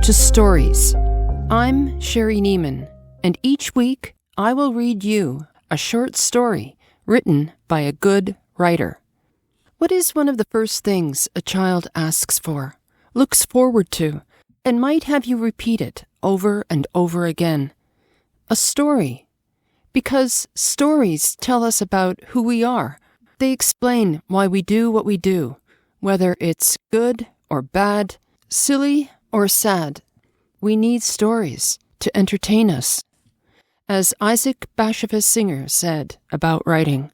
to Stories. I'm Sherry Neiman, and each week I will read you a short story written by a good writer. What is one of the first things a child asks for, looks forward to, and might have you repeat it over and over again? A story. Because stories tell us about who we are. They explain why we do what we do, whether it's good or bad, silly or sad. We need stories to entertain us. As Isaac Bashevis Singer said about writing,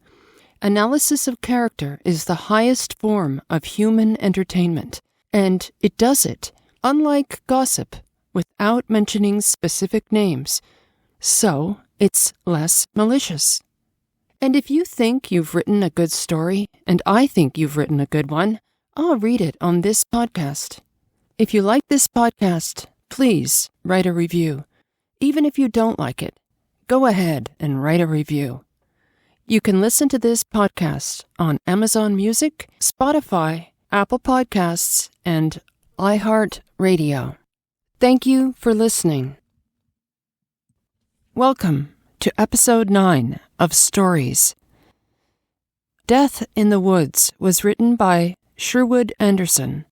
analysis of character is the highest form of human entertainment, and it does it, unlike gossip, without mentioning specific names. So, it's less malicious. And if you think you've written a good story, and I think you've written a good one, I'll read it on this podcast. If you like this podcast, please write a review. Even if you don't like it, go ahead and write a review. You can listen to this podcast on Amazon Music, Spotify, Apple Podcasts, and iHeartRadio. Thank you for listening. Welcome to Episode 9 of Stories. Death in the Woods was written by Sherwood Anderson,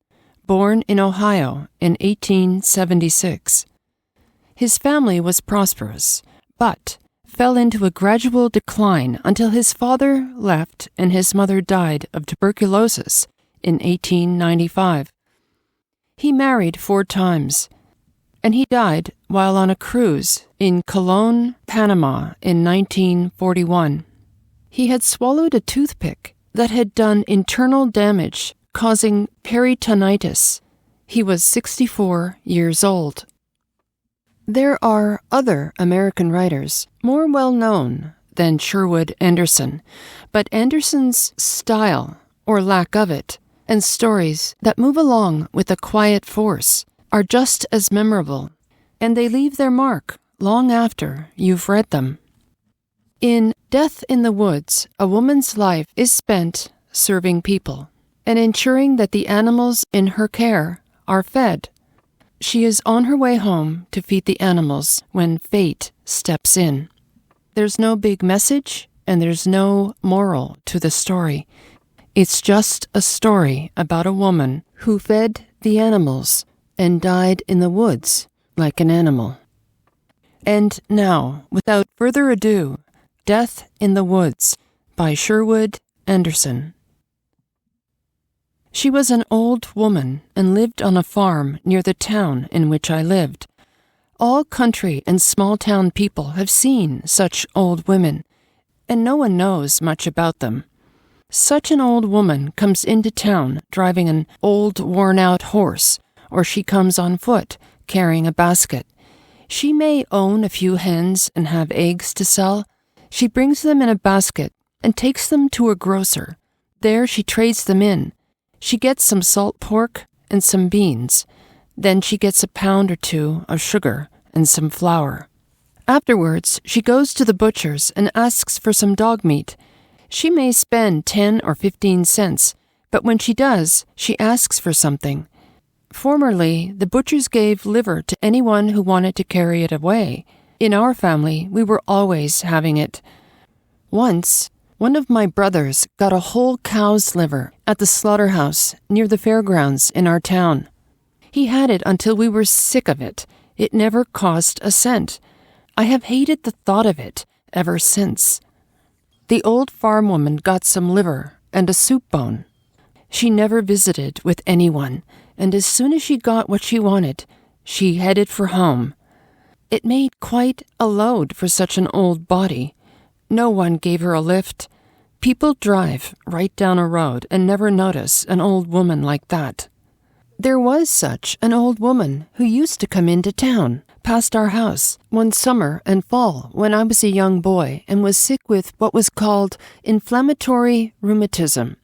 born in Ohio in 1876. His family was prosperous, but fell into a gradual decline until his father left and his mother died of tuberculosis in 1895. He married 4 times, and he died while on a cruise in Colón, Panama in 1941. He had swallowed a toothpick that had done internal damage, causing peritonitis. He was 64 years old. There are other American writers more well-known than Sherwood Anderson, but Anderson's style, or lack of it, and stories that move along with a quiet force are just as memorable, and they leave their mark long after you've read them. In Death in the Woods, a woman's life is spent serving people and ensuring that the animals in her care are fed. She is on her way home to feed the animals when fate steps in. There's no big message, and there's no moral to the story. It's just a story about a woman who fed the animals and died in the woods like an animal. And now, without further ado, Death in the Woods by Sherwood Anderson. She was an old woman and lived on a farm near the town in which I lived. All country and small-town people have seen such old women, and no one knows much about them. Such an old woman comes into town driving an old, worn-out horse, or she comes on foot, carrying a basket. She may own a few hens and have eggs to sell. She brings them in a basket and takes them to a grocer. There she trades them in. She gets some salt pork and some beans. Then she gets a pound or 2 of sugar and some flour. Afterwards, she goes to the butcher's and asks for some dog meat. She may spend 10 or 15 cents, but when she does, she asks for something. Formerly, the butchers gave liver to anyone who wanted to carry it away. In our family, we were always having it. Once, one of my brothers got a whole cow's liver at the slaughterhouse near the fairgrounds in our town. He had it until we were sick of it. It never cost a cent. I have hated the thought of it ever since. The old farm woman got some liver and a soup bone. She never visited with anyone, and as soon as she got what she wanted, she headed for home. It made quite a load for such an old body. No one gave her a lift. People drive right down a road and never notice an old woman like that. There was such an old woman who used to come into town, past our house, one summer and fall when I was a young boy and was sick with what was called inflammatory rheumatism.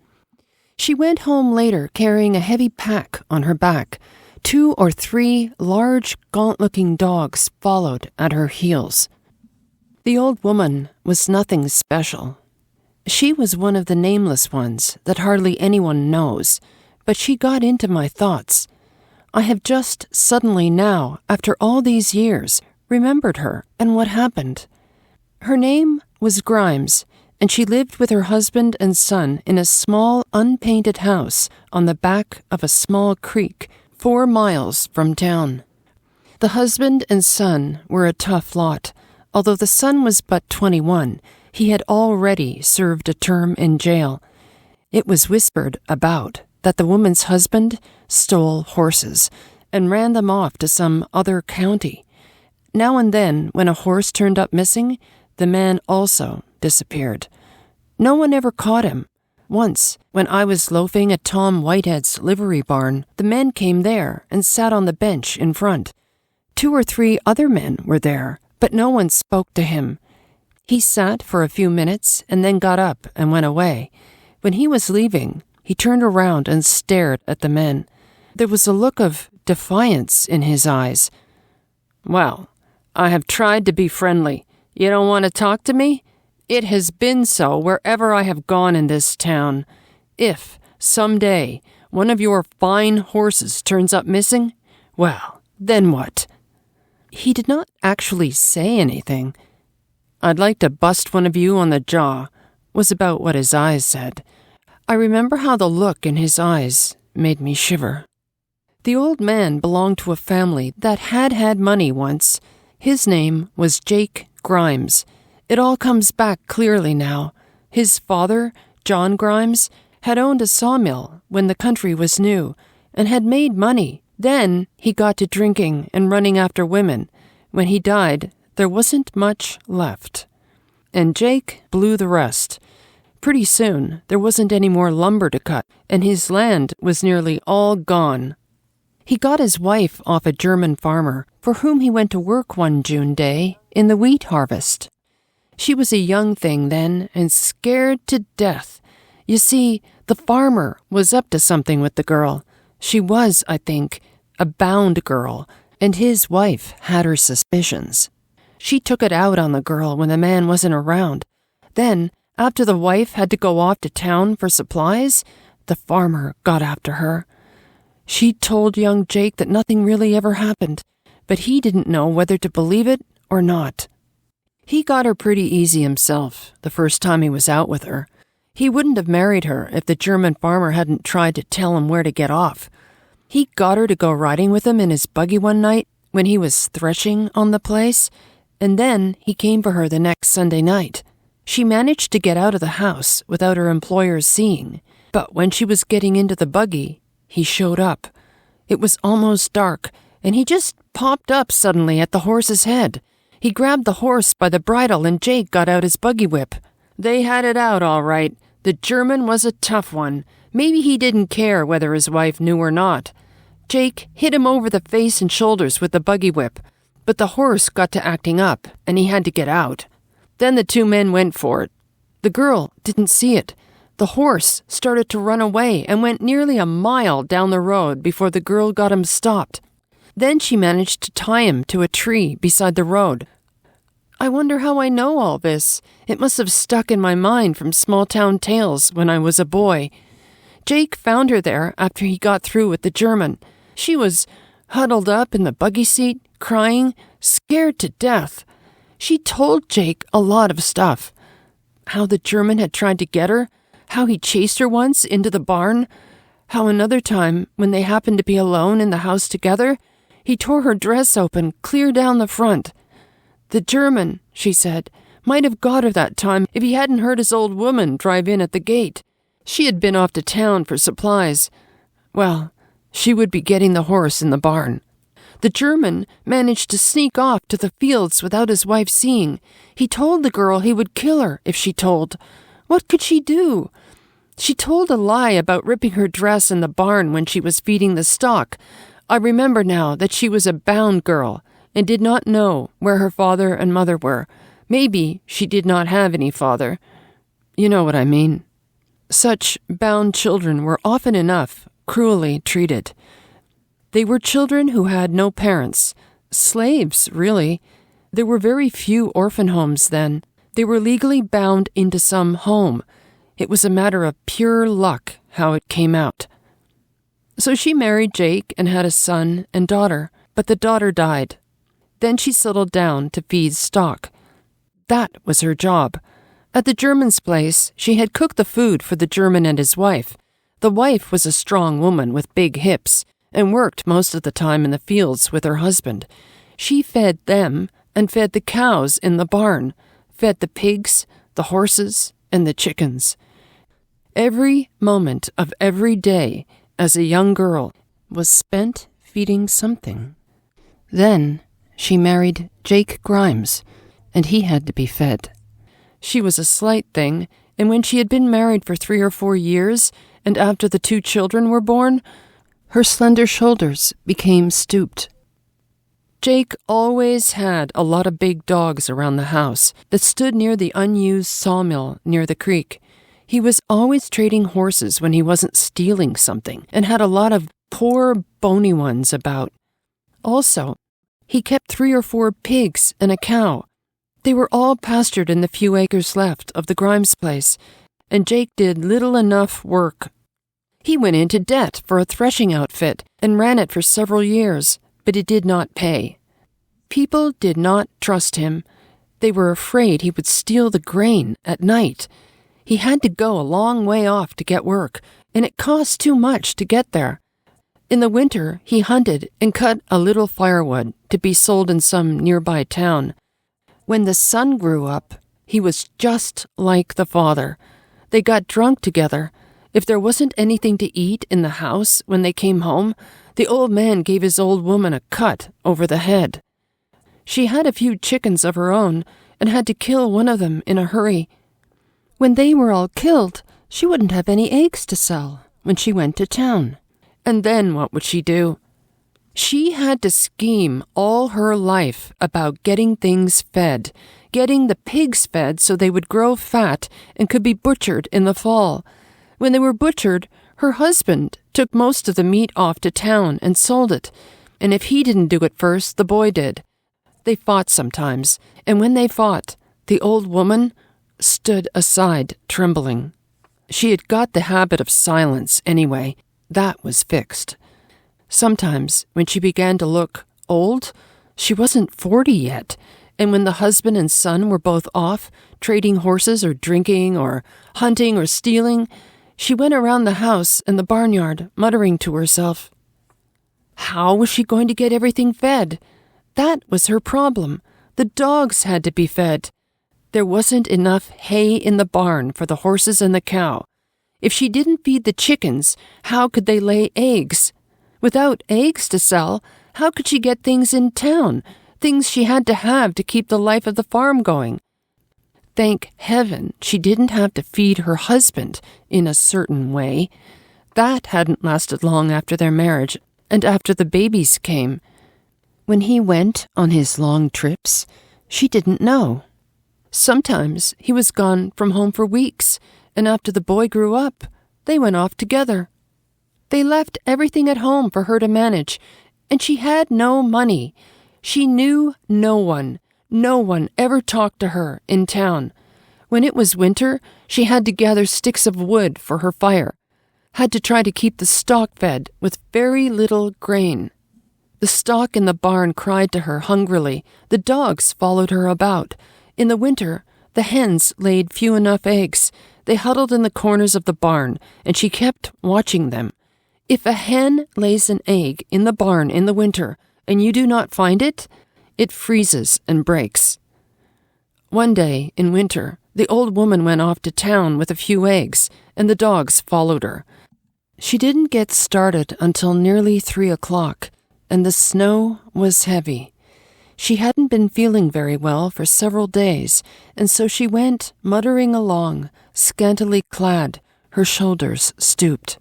She went home later carrying a heavy pack on her back. 2 or 3 large, gaunt-looking dogs followed at her heels. The old woman was nothing special. She was one of the nameless ones that hardly anyone knows, but she got into my thoughts. I have just suddenly now, after all these years, remembered her and what happened. Her name was Grimes, and she lived with her husband and son in a small, unpainted house on the back of a small creek 4 miles from town. The husband and son were a tough lot. Although the son was but 21, he had already served a term in jail. It was whispered about that the woman's husband stole horses and ran them off to some other county. Now and then, when a horse turned up missing, the man also disappeared. No one ever caught him. Once, when I was loafing at Tom Whitehead's livery barn, the men came there and sat on the bench in front. 2 or 3 other men were there, but no one spoke to him. He sat for a few minutes and then got up and went away. When he was leaving, he turned around and stared at the men. There was a look of defiance in his eyes. "Well, I have tried to be friendly. You don't want to talk to me? It has been so wherever I have gone in this town. If, some day, one of your fine horses turns up missing, well, then what?" He did not actually say anything. "I'd like to bust one of you on the jaw," was about what his eyes said. I remember how the look in his eyes made me shiver. The old man belonged to a family that had money once. His name was Jake Grimes. It all comes back clearly now. His father, John Grimes, had owned a sawmill when the country was new and had made money. Then he got to drinking and running after women. When he died, there wasn't much left. And Jake blew the rest. Pretty soon, there wasn't any more lumber to cut, and his land was nearly all gone. He got his wife off a German farmer, for whom he went to work one June day in the wheat harvest. She was a young thing then, and scared to death. You see, the farmer was up to something with the girl. She was, I think, a bound girl, and his wife had her suspicions. She took it out on the girl when the man wasn't around. Then, after the wife had to go off to town for supplies, the farmer got after her. She told young Jake that nothing really ever happened, but he didn't know whether to believe it or not. He got her pretty easy himself the first time he was out with her. He wouldn't have married her if the German farmer hadn't tried to tell him where to get off. He got her to go riding with him in his buggy one night when he was threshing on the place, and then he came for her the next Sunday night. She managed to get out of the house without her employers seeing, but when she was getting into the buggy, he showed up. It was almost dark, and he just popped up suddenly at the horse's head. He grabbed the horse by the bridle, and Jake got out his buggy whip. They had it out all right. The German was a tough one. Maybe he didn't care whether his wife knew or not. Jake hit him over the face and shoulders with the buggy whip, but the horse got to acting up, and he had to get out. Then the 2 men went for it. The girl didn't see it. The horse started to run away and went nearly a mile down the road before the girl got him stopped. Then she managed to tie him to a tree beside the road. I wonder how I know all this. It must have stuck in my mind from small-town tales when I was a boy. Jake found her there after he got through with the German. She was huddled up in the buggy seat, crying, scared to death. She told Jake a lot of stuff. How the German had tried to get her, how he chased her once into the barn, how another time, when they happened to be alone in the house together, he tore her dress open clear down the front. The German, she said, might have got her that time if he hadn't heard his old woman drive in at the gate. She had been off to town for supplies. Well, she would be getting the horse in the barn. The German managed to sneak off to the fields without his wife seeing. He told the girl he would kill her if she told. What could she do? She told a lie about ripping her dress in the barn when she was feeding the stock. I remember now that she was a bound girl and did not know where her father and mother were. Maybe she did not have any father. You know what I mean. Such bound children were often enough cruelly treated. They were children who had no parents. Slaves, really. There were very few orphan homes then. They were legally bound into some home. It was a matter of pure luck how it came out. So she married Jake and had a son and daughter, but the daughter died. Then she settled down to feed stock. That was her job. At the German's place, she had cooked the food for the German and his wife. The wife was a strong woman with big hips and worked most of the time in the fields with her husband. She fed them and fed the cows in the barn, fed the pigs, the horses, and the chickens. Every moment of every day as a young girl was spent feeding something. Then she married Jake Grimes, and he had to be fed. She was a slight thing, and when she had been married for 3 or 4 years, and after the 2 children were born, her slender shoulders became stooped. Jake always had a lot of big dogs around the house that stood near the unused sawmill near the creek. He was always trading horses when he wasn't stealing something, and had a lot of poor, bony ones about. Also, he kept 3 or 4 pigs and a cow. They were all pastured in the few acres left of the Grimes place, and Jake did little enough work. He went into debt for a threshing outfit and ran it for several years, but it did not pay. People did not trust him. They were afraid he would steal the grain at night. He had to go a long way off to get work, and it cost too much to get there. In the winter, he hunted and cut a little firewood to be sold in some nearby town. When the son grew up, he was just like the father. They got drunk together. If there wasn't anything to eat in the house when they came home, the old man gave his old woman a cut over the head. She had a few chickens of her own and had to kill one of them in a hurry. When they were all killed, she wouldn't have any eggs to sell when she went to town. And then what would she do? She had to scheme all her life about getting things fed, getting the pigs fed so they would grow fat and could be butchered in the fall. When they were butchered, her husband took most of the meat off to town and sold it, and if he didn't do it first, the boy did. They fought sometimes, and when they fought, the old woman stood aside, trembling. She had got the habit of silence anyway. That was fixed. Sometimes, when she began to look old, she wasn't 40 yet, and when the husband and son were both off, trading horses or drinking or hunting or stealing, she went around the house and the barnyard, muttering to herself. How was she going to get everything fed? That was her problem. The dogs had to be fed. There wasn't enough hay in the barn for the horses and the cow. If she didn't feed the chickens, how could they lay eggs? Without eggs to sell, how could she get things in town, things she had to have to keep the life of the farm going? Thank heaven she didn't have to feed her husband in a certain way. That hadn't lasted long after their marriage and after the babies came. When he went on his long trips, she didn't know. Sometimes he was gone from home for weeks, and after the boy grew up, they went off together. They left everything at home for her to manage, and she had no money. She knew no one. No one ever talked to her in town. When it was winter, she had to gather sticks of wood for her fire, had to try to keep the stock fed with very little grain. The stock in the barn cried to her hungrily. The dogs followed her about. In the winter, the hens laid few enough eggs. They huddled in the corners of the barn, and she kept watching them. If a hen lays an egg in the barn in the winter, and you do not find it, it freezes and breaks. One day, in winter, the old woman went off to town with a few eggs, and the dogs followed her. She didn't get started until nearly 3 o'clock, and the snow was heavy. She hadn't been feeling very well for several days, and so she went muttering along, scantily clad, her shoulders stooped.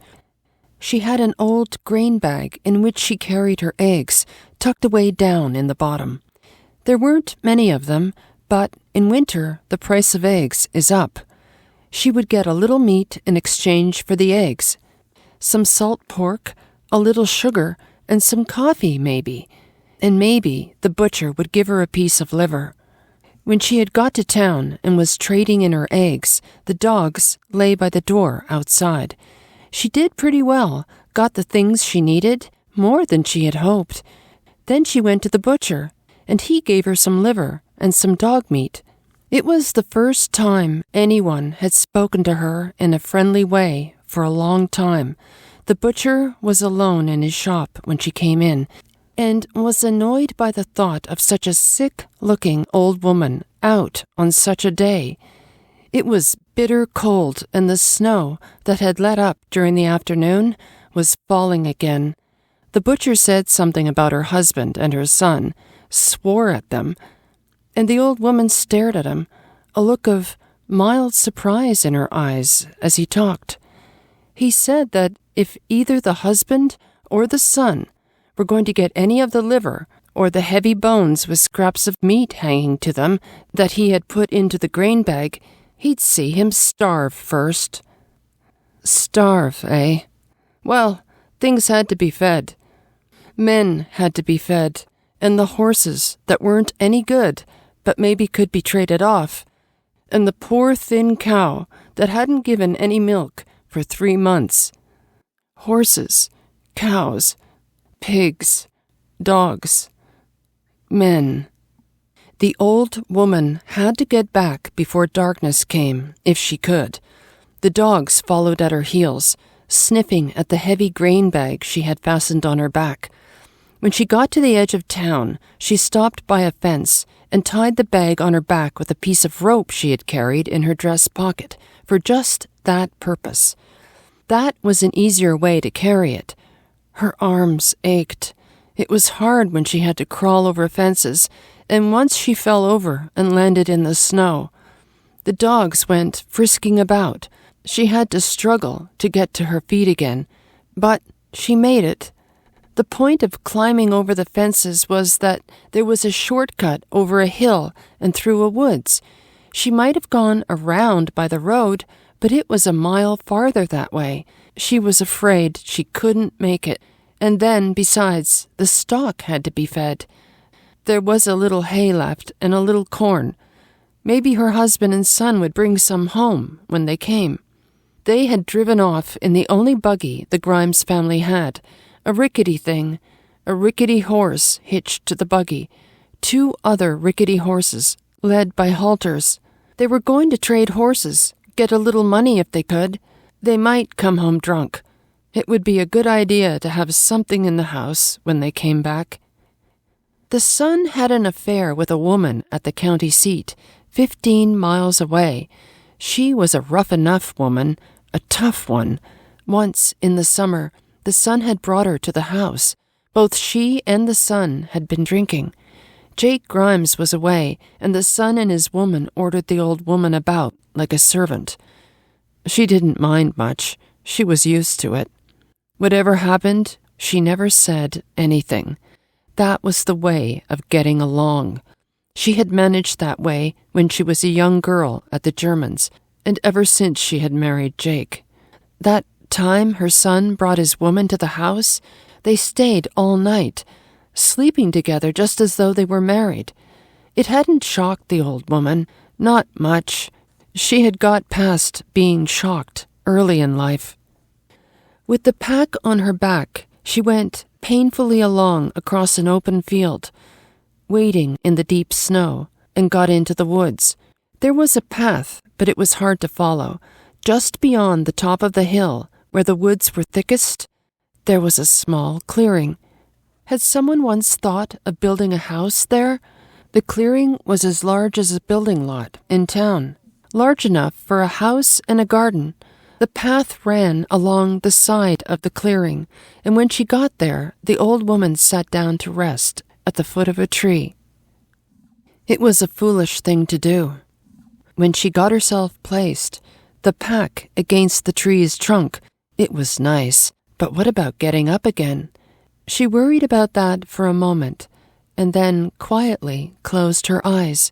She had an old grain bag in which she carried her eggs, tucked away down in the bottom. There weren't many of them, but in winter the price of eggs is up. She would get a little meat in exchange for the eggs, some salt pork, a little sugar, and some coffee maybe, and maybe the butcher would give her a piece of liver. When she had got to town and was trading in her eggs, the dogs lay by the door outside. She did pretty well, got the things she needed, more than she had hoped. Then she went to the butcher, and he gave her some liver and some dog meat. It was the first time anyone had spoken to her in a friendly way for a long time. The butcher was alone in his shop when she came in, and was annoyed by the thought of such a sick-looking old woman out on such a day. It was bitter cold, and the snow that had let up during the afternoon was falling again. The butcher said something about her husband and her son, swore at them, and the old woman stared at him, a look of mild surprise in her eyes as he talked. He said that if either the husband or the son were going to get any of the liver or the heavy bones with scraps of meat hanging to them that he had put into the grain bag, he'd see him starve first. Starve, eh? Well, things had to be fed. Men had to be fed, and the horses that weren't any good but maybe could be traded off, and the poor thin cow that hadn't given any milk for 3 months. Horses, cows, pigs, dogs, men. The old woman had to get back before darkness came, if she could. The dogs followed at her heels, sniffing at the heavy grain bag she had fastened on her back. When she got to the edge of town, she stopped by a fence and tied the bag on her back with a piece of rope she had carried in her dress pocket, for just that purpose. That was an easier way to carry it. Her arms ached. It was hard when she had to crawl over fences, and once she fell over and landed in the snow. The dogs went frisking about. She had to struggle to get to her feet again, but she made it. The point of climbing over the fences was that there was a shortcut over a hill and through a woods. She might have gone around by the road, but it was a mile farther that way. She was afraid she couldn't make it. And then, besides, the stock had to be fed. There was a little hay left and a little corn. Maybe her husband and son would bring some home when they came. They had driven off in the only buggy the Grimes family had, a rickety thing, a rickety horse hitched to the buggy, 2 other rickety horses, led by halters. They were going to trade horses, get a little money if they could. They might come home drunk. It would be a good idea to have something in the house when they came back. The son had an affair with a woman at the county seat, 15 miles away. She was a rough enough woman, a tough one. Once, in the summer, the son had brought her to the house. Both she and the son had been drinking. Jake Grimes was away, and the son and his woman ordered the old woman about like a servant. She didn't mind much. She was used to it. Whatever happened, she never said anything. That was the way of getting along. She had managed that way when she was a young girl at the Germans, and ever since she had married Jake. That time her son brought his woman to the house, they stayed all night, sleeping together just as though they were married. It hadn't shocked the old woman, not much. She had got past being shocked early in life. With the pack on her back, she went painfully along across an open field, wading in the deep snow, and got into the woods. There was a path, but it was hard to follow. Just beyond the top of the hill, where the woods were thickest, there was a small clearing. Had someone once thought of building a house there? The clearing was as large as a building lot in town, large enough for a house and a garden. The path ran along the side of the clearing, and when she got there, the old woman sat down to rest at the foot of a tree. It was a foolish thing to do. When she got herself placed, the pack against the tree's trunk, it was nice, but what about getting up again? She worried about that for a moment, and then quietly closed her eyes.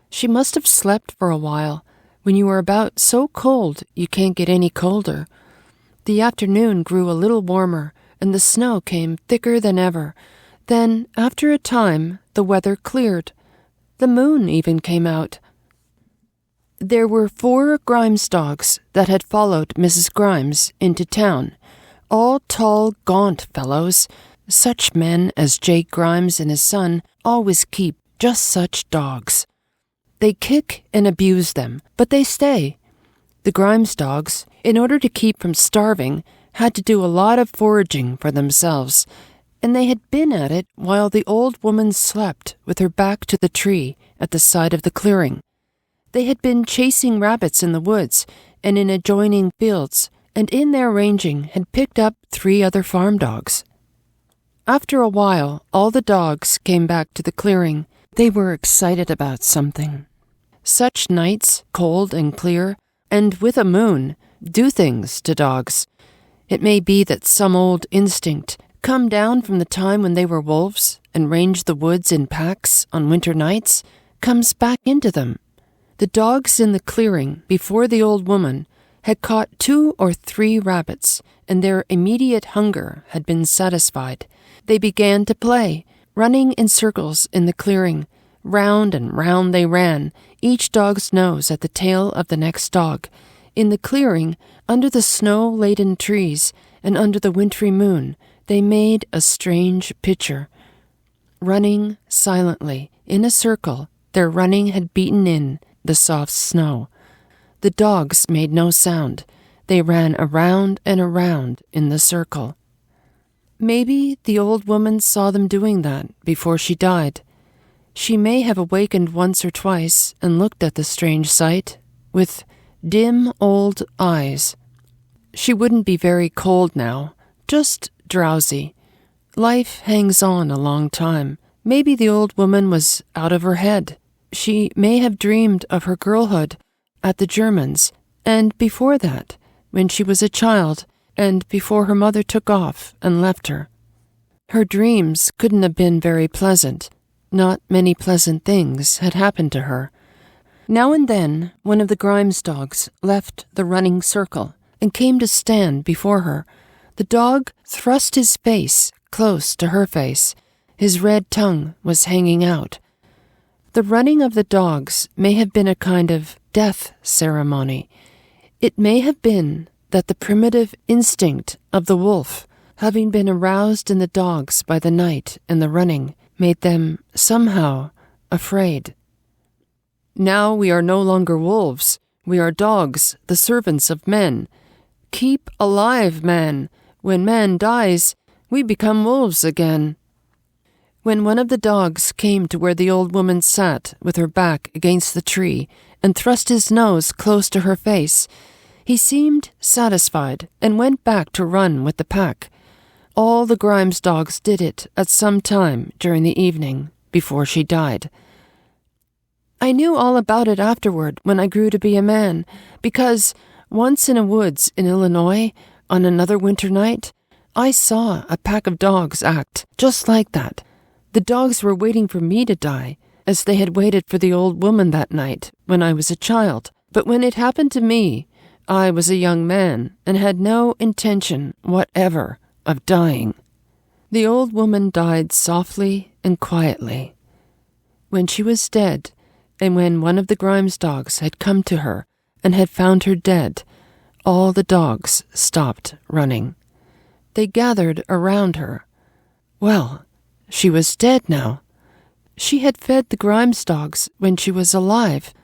She must have slept for a while. When you are about so cold, you can't get any colder. The afternoon grew a little warmer, and the snow came thicker than ever. Then, after a time, the weather cleared. The moon even came out. There were 4 Grimes dogs that had followed Mrs. Grimes into town. all tall, gaunt fellows. Such men as Jake Grimes and his son always keep just such dogs. They kick and abuse them, but they stay. The Grimes dogs, in order to keep from starving, had to do a lot of foraging for themselves, and they had been at it while the old woman slept with her back to the tree at the side of the clearing. They had been chasing rabbits in the woods and in adjoining fields, and in their ranging had picked up 3 other farm dogs. After a while, all the dogs came back to the clearing. They were excited about something. Such nights, cold and clear, and with a moon, do things to dogs. It may be that some old instinct, come down from the time when they were wolves and ranged the woods in packs on winter nights, comes back into them. The dogs in the clearing before the old woman had caught 2 or 3 rabbits, and their immediate hunger had been satisfied. They began to play, running in circles in the clearing. Round and round they ran, each dog's nose at the tail of the next dog. In the clearing, under the snow-laden trees and under the wintry moon, they made a strange picture. Running silently, in a circle, their running had beaten in the soft snow. The dogs made no sound. They ran around and around in the circle. Maybe the old woman saw them doing that before she died. She may have awakened once or twice and looked at the strange sight with dim old eyes. She wouldn't be very cold now, just drowsy. Life hangs on a long time. Maybe the old woman was out of her head. She may have dreamed of her girlhood at the Germans, and before that, when she was a child, and before her mother took off and left her. Her dreams couldn't have been very pleasant. Not many pleasant things had happened to her. Now and then, one of the Grimes dogs left the running circle and came to stand before her. The dog thrust his face close to her face. His red tongue was hanging out. The running of the dogs may have been a kind of death ceremony. It may have been that the primitive instinct of the wolf, having been aroused in the dogs by the night and the running, made them somehow afraid. Now we are no longer wolves. We are dogs, the servants of men. Keep alive, man. When man dies, we become wolves again. When one of the dogs came to where the old woman sat with her back against the tree and thrust his nose close to her face, he seemed satisfied and went back to run with the pack. All the Grimes dogs did it at some time during the evening before she died. I knew all about it afterward when I grew to be a man, because once in a woods in Illinois, on another winter night, I saw a pack of dogs act just like that. The dogs were waiting for me to die, as they had waited for the old woman that night when I was a child. But when it happened to me, I was a young man and had no intention whatever of dying. The old woman died softly and quietly. When she was dead, and when one of the Grimes dogs had come to her and had found her dead, all the dogs stopped running. They gathered around her. Well, she was dead now. She had fed the Grimes dogs when she was alive.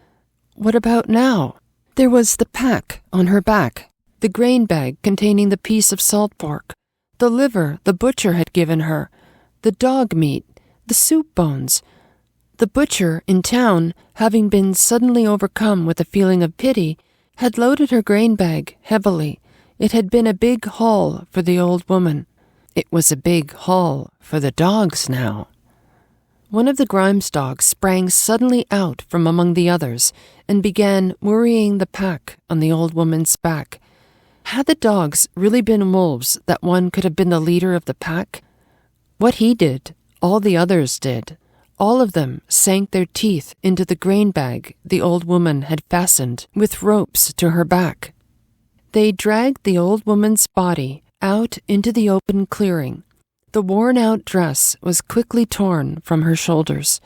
What about now? There was the pack on her back, the grain bag containing the piece of salt pork, the liver the butcher had given her, the dog meat, the soup bones. The butcher in town, having been suddenly overcome with a feeling of pity, had loaded her grain bag heavily. It had been a big haul for the old woman. It was a big haul for the dogs now. One of the Grimes dogs sprang suddenly out from among the others and began worrying the pack on the old woman's back. Had the dogs really been wolves that one could have been the leader of the pack? What he did, all the others did. All of them sank their teeth into the grain bag the old woman had fastened with ropes to her back. They dragged the old woman's body out into the open clearing. The worn-out dress was quickly torn from her shoulders.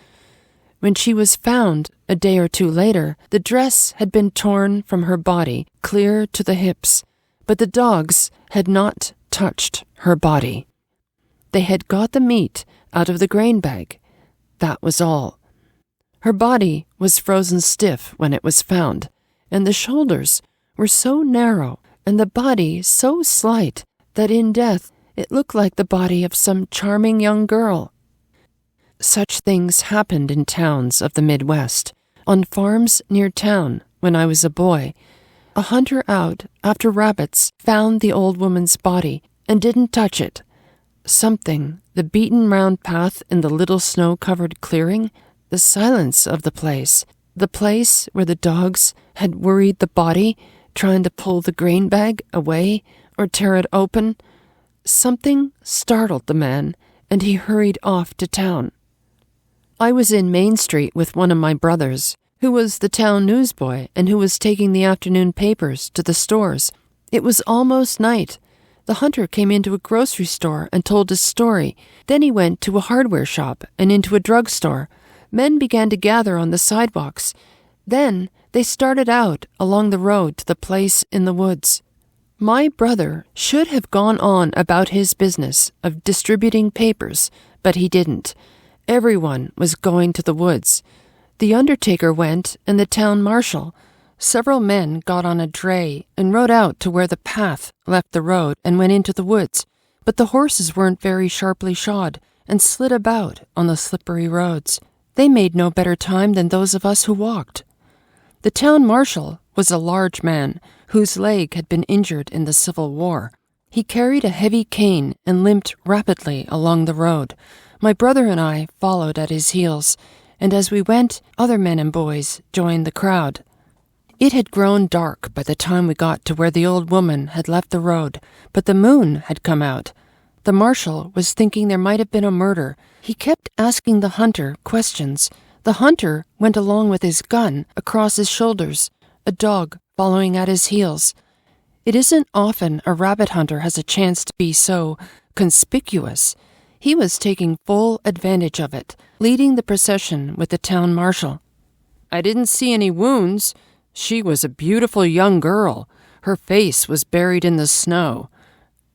When she was found, a day or two later, the dress had been torn from her body clear to the hips, but the dogs had not touched her body. They had got the meat out of the grain bag. That was all. Her body was frozen stiff when it was found, and the shoulders were so narrow and the body so slight that in death it looked like the body of some charming young girl. Such things happened in towns of the Midwest, on farms near town when I was a boy. A hunter out after rabbits found the old woman's body and didn't touch it. Something, the beaten round path in the little snow-covered clearing, the silence of the place where the dogs had worried the body, trying to pull the grain bag away or tear it open, something startled the man, and he hurried off to town. I was in Main Street with one of my brothers, who was the town newsboy and who was taking the afternoon papers to the stores. It was almost night. The hunter came into a grocery store and told his story. Then he went to a hardware shop and into a drugstore. Men began to gather on the sidewalks. Then they started out along the road to the place in the woods. My brother should have gone on about his business of distributing papers, but he didn't. Everyone was going to the woods. The undertaker went, and the town marshal. Several men got on a dray and rode out to where the path left the road and went into the woods, but the horses weren't very sharply shod and slid about on the slippery roads. They made no better time than those of us who walked. The town marshal was a large man whose leg had been injured in the Civil War. He carried a heavy cane and limped rapidly along the road. My brother and I followed at his heels, and as we went, other men and boys joined the crowd. It had grown dark by the time we got to where the old woman had left the road, but the moon had come out. The marshal was thinking there might have been a murder. He kept asking the hunter questions. The hunter went along with his gun across his shoulders, a dog following at his heels. It isn't often a rabbit hunter has a chance to be so conspicuous. He was taking full advantage of it, leading the procession with the town marshal. "I didn't see any wounds. She was a beautiful young girl. Her face was buried in the snow.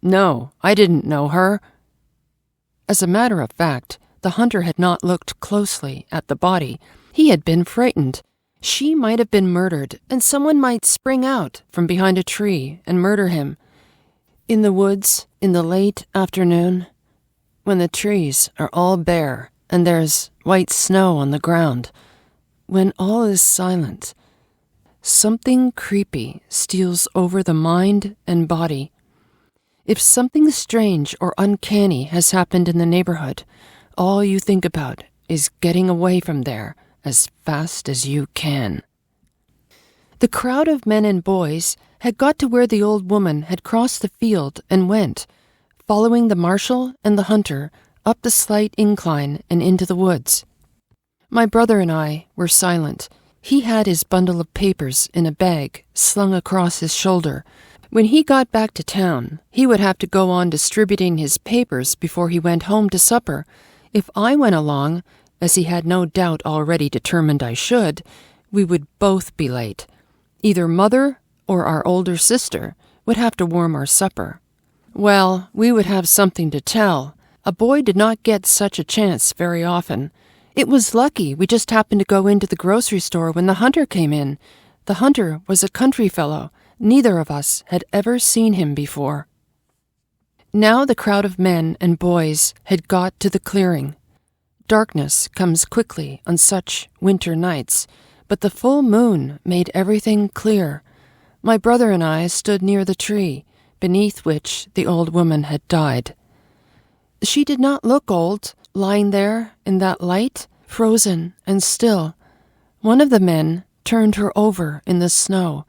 No, I didn't know her." As a matter of fact, the hunter had not looked closely at the body. He had been frightened. She might have been murdered, and someone might spring out from behind a tree and murder him. In the woods, in the late afternoon, when the trees are all bare and there's white snow on the ground, when all is silent, something creepy steals over the mind and body. If something strange or uncanny has happened in the neighborhood, all you think about is getting away from there as fast as you can. The crowd of men and boys had got to where the old woman had crossed the field and went, following the marshal and the hunter up the slight incline and into the woods. My brother and I were silent. He had his bundle of papers in a bag slung across his shoulder. When he got back to town, he would have to go on distributing his papers before he went home to supper. If I went along, as he had no doubt already determined I should, we would both be late. Either Mother or our older sister would have to warm our supper. Well, we would have something to tell. A boy did not get such a chance very often. It was lucky we just happened to go into the grocery store when the hunter came in. The hunter was a country fellow. Neither of us had ever seen him before. Now the crowd of men and boys had got to the clearing. Darkness comes quickly on such winter nights, but the full moon made everything clear. My brother and I stood near the tree, beneath which the old woman had died. She did not look old, lying there in that light, frozen and still. One of the men turned her over in the snow,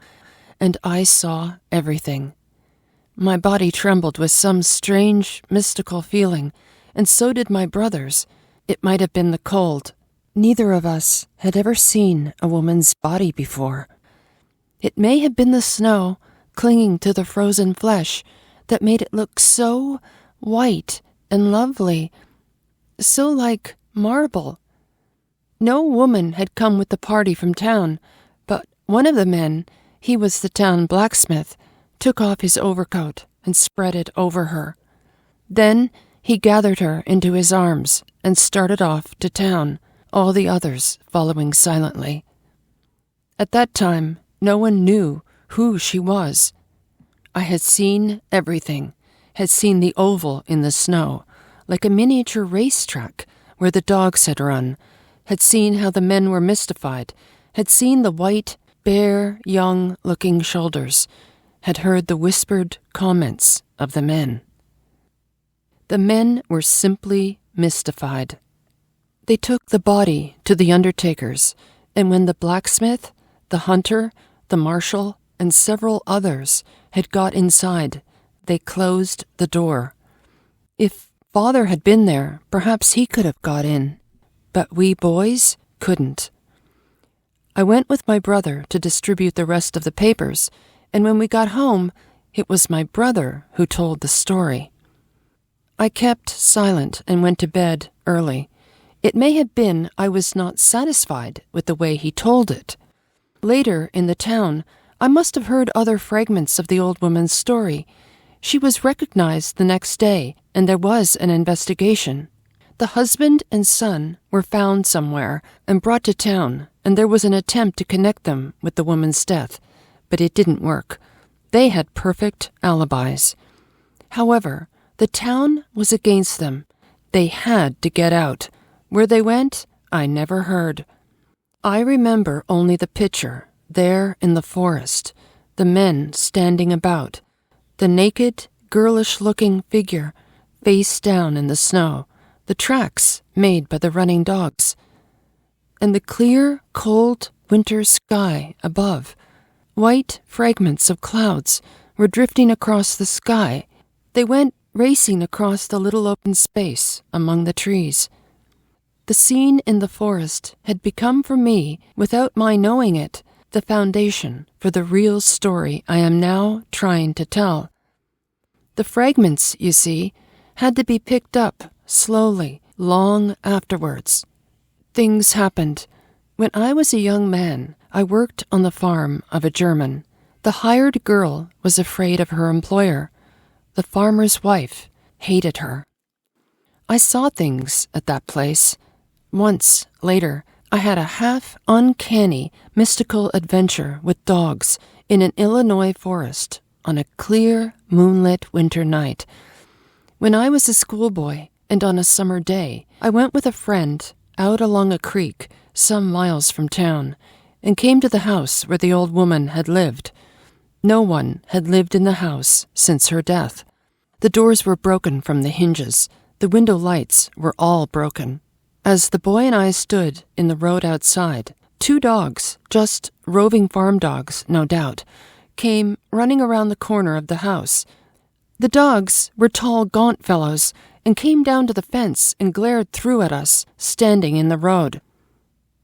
and I saw everything. My body trembled with some strange, mystical feeling, and so did my brother's. It might have been the cold. Neither of us had ever seen a woman's body before. It may have been the snow clinging to the frozen flesh that made it look so white and lovely, so like marble. No woman had come with the party from town, but one of the men, he was the town blacksmith, took off his overcoat and spread it over her. Then he gathered her into his arms and started off to town, all the others following silently. At that time, no one knew who she was. I had seen everything, had seen the oval in the snow, like a miniature racetrack where the dogs had run, had seen how the men were mystified, had seen the white, bare, young-looking shoulders, had heard the whispered comments of the men. The men were simply mystified. They took the body to the undertakers, and when the blacksmith, the hunter, the marshal, and several others had got inside, they closed the door. If Father had been there, perhaps he could have got in, but we boys couldn't. I went with my brother to distribute the rest of the papers, and when we got home, it was my brother who told the story. I kept silent and went to bed early. It may have been I was not satisfied with the way he told it. Later, in the town, I must have heard other fragments of the old woman's story. She was recognized the next day, and there was an investigation. The husband and son were found somewhere and brought to town, and there was an attempt to connect them with the woman's death, but it didn't work. They had perfect alibis. However, the town was against them. They had to get out. Where they went, I never heard. I remember only the picture, there in the forest, the men standing about, the naked, girlish-looking figure, face down in the snow, the tracks made by the running dogs, and the clear, cold winter sky above. White fragments of clouds were drifting across the sky. They went racing across the little open space among the trees. The scene in the forest had become for me, without my knowing it, the foundation for the real story I am now trying to tell. The fragments, you see, had to be picked up slowly, long afterwards. Things happened. When I was a young man, I worked on the farm of a German. The hired girl was afraid of her employer. The farmer's wife hated her. I saw things at that place. Once, later, I had a half-uncanny, mystical adventure with dogs in an Illinois forest on a clear, moonlit winter night. When I was a schoolboy and on a summer day, I went with a friend out along a creek some miles from town and came to the house where the old woman had lived. No one had lived in the house since her death. The doors were broken from the hinges. The window lights were all broken. As the boy and I stood in the road outside, 2 dogs, just roving farm dogs, no doubt, came running around the corner of the house. The dogs were tall, gaunt fellows and came down to the fence and glared through at us, standing in the road.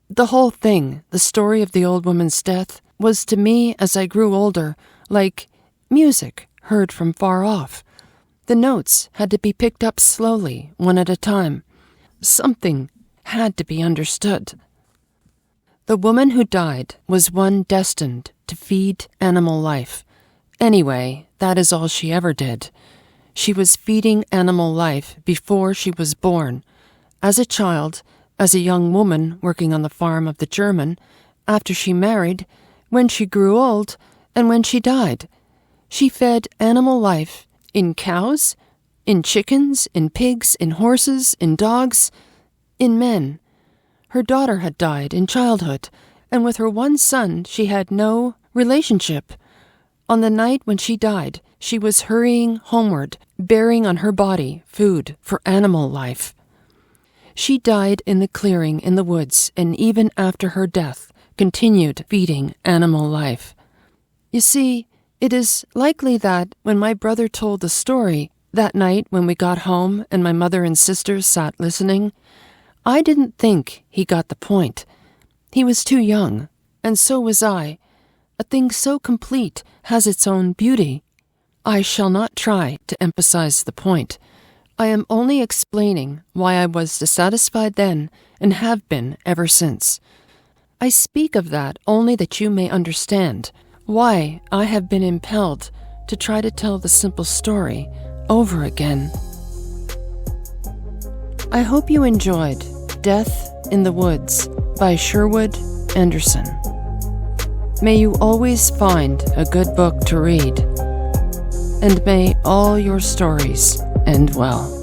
The whole thing, the story of the old woman's death, was to me, as I grew older, like music heard from far off. The notes had to be picked up slowly, one at a time. Something had to be understood. The woman who died was one destined to feed animal life. Anyway, that is all she ever did. She was feeding animal life before she was born. As a child, as a young woman working on the farm of the German, after she married, when she grew old, and when she died. She fed animal life in cows, in chickens, in pigs, in horses, in dogs, in men. Her daughter had died in childhood, and with her one son she had no relationship. On the night when she died, she was hurrying homeward, bearing on her body food for animal life. She died in the clearing in the woods, and even after her death, continued feeding animal life. You see, it is likely that when my brother told the story, that night when we got home and my mother and sisters sat listening, I didn't think he got the point. He was too young, and so was I. A thing so complete has its own beauty. I shall not try to emphasize the point. I am only explaining why I was dissatisfied then and have been ever since. I speak of that only that you may understand why I have been impelled to try to tell the simple story over again. I hope you enjoyed Death in the Woods by Sherwood Anderson. May you always find a good book to read, and may all your stories end well.